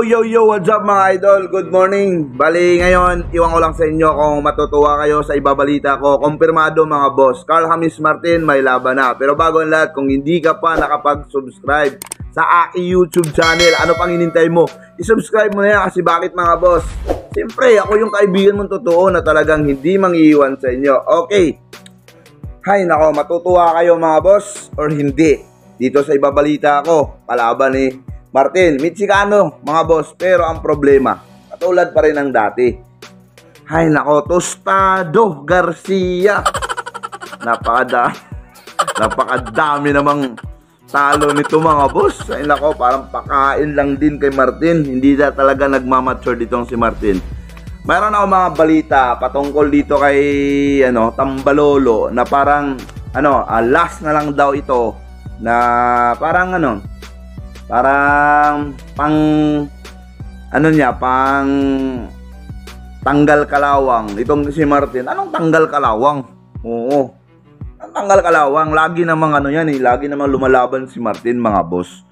Yo, what's up mga idol? Good morning. Bali ngayon, iwan ko lang sa inyo kung matutuwa kayo sa ibabalita ko. Kumpirmado mga boss, Carl James Martin may laban na. Pero bago ang lahat, kung hindi ka pa nakapag-subscribe sa aking YouTube channel, ano pang hinintay mo? I-subscribe mo na yan kasi bakit mga boss? Siyempre, ako yung kaibigan mong totoo na talagang hindi mangiiwan sa inyo. Okay. Hay nako, matutuwa kayo mga boss or hindi? Dito sa ibabalita ko, palaban ni Martin, Mexicano, mga boss, pero ang problema, katulad pa rin ng dati. Hay nako, Tostado Garcia. Napakadami namang talo nito mga boss. Hay nako, parang pakain lang din kay Martin. Hindi na talaga nagmamature ditong si Martin. Mayroon ako mga balita patungkol dito kay Tambalolo na parang last na lang daw ito na parang pang tanggal kalawang itong si Martin. Anong tanggal kalawang? Oo. Ang tanggal kalawang, lagi namang lagi namang lumalaban si Martin mga boss.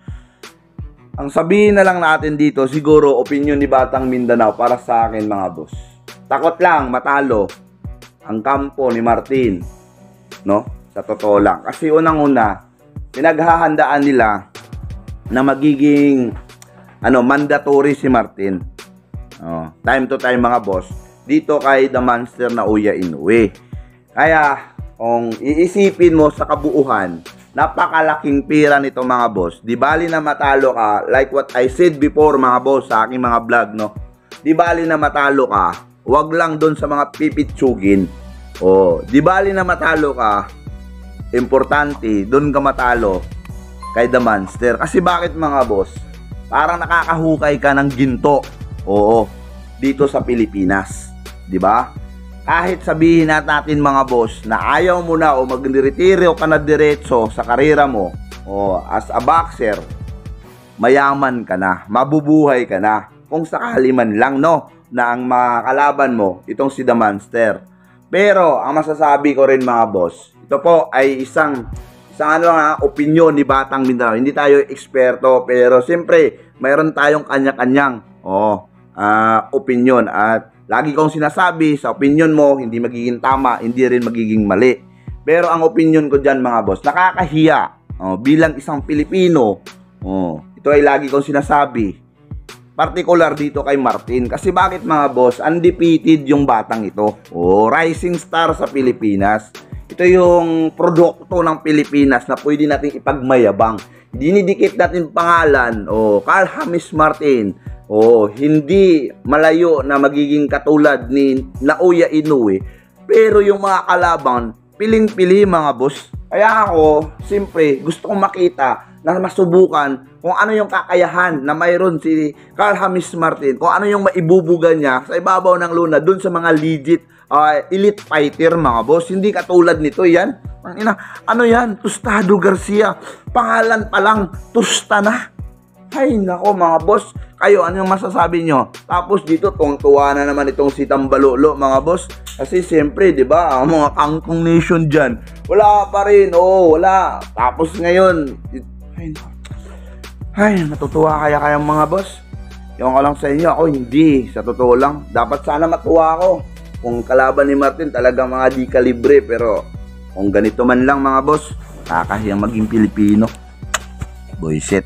Ang sabihin na lang natin dito, siguro opinion ni Batang Mindanao para sa akin mga boss. Takot lang matalo ang kampo ni Martin, no? Sa totoo lang. Kasi unang-una, pinaghahandaan nila na magiging mandatory si Martin. Time to time mga boss dito kay The Monster na Uya Inoue. Kaya kung iisipin mo sa kabuuhan, napakalaking pira nito mga boss. Di bali na matalo ka, like what I said before mga boss sa aking mga vlog, no? Di bali na matalo ka, wag lang doon sa mga pipitsugin. Di bali na matalo ka, importante doon ka matalo kay The Monster. Kasi bakit mga boss? Parang nakakahukay ka ng ginto. Dito sa Pilipinas. Di ba? Kahit sabihin natin mga boss na ayaw mo na o mag-retiro ka na diretso sa karera mo as a boxer, mayaman ka na, mabubuhay ka na. Kung sakali man lang na ang makalaban mo itong si The Monster. Pero ang masasabi ko rin mga boss, ito po ay isang opinion ni Batang Mindanao. Hindi tayo eksperto, pero siyempre mayroon tayong kanya-kanyang opinion. At lagi kong sinasabi, sa opinion mo hindi magiging tama, hindi rin magiging mali. Pero ang opinion ko dyan mga boss, nakakahiya bilang isang Pilipino. Ito ay lagi kong sinasabi, particular dito kay Martin. Kasi bakit mga boss? Undefeated yung batang ito. Rising star sa Pilipinas. Ito yung produkto ng Pilipinas na pwede natin ipagmayabang. Dinidikit natin pangalan, Carl James Martin. Hindi malayo na magiging katulad ni Uya Inoue. Pero yung mga kalaban, piling-pili mga boss. Kaya ako, siyempre, gusto kong makita na masubukan kung ano yung kakayahan na mayroon si Carl James Martin. Kung ano yung maibubuga niya sa ibabaw ng luna dun sa mga legit elite fighter mga boss. Hindi katulad nito yan. Ano yan? Tostado Garcia. Pangalan pa lang, tusta na. Ay nako mga boss. Kayo, ano yung masasabi nyo? Tapos dito, tuwang-tuwa na naman itong si Tambalolo mga boss. Kasi siyempre, di ba, ang mga kangkong nation dyan, wala pa rin. Wala. Tapos ngayon, natutuwa kaya mga boss? Yung ko lang sa inyo, ako hindi. Sa totoo lang, dapat sana matuwa ako. Kung kalaban ni Martin talagang mga di kalibre, pero kung ganito man lang mga boss, kakahiyang maging Pilipino. Boy shit.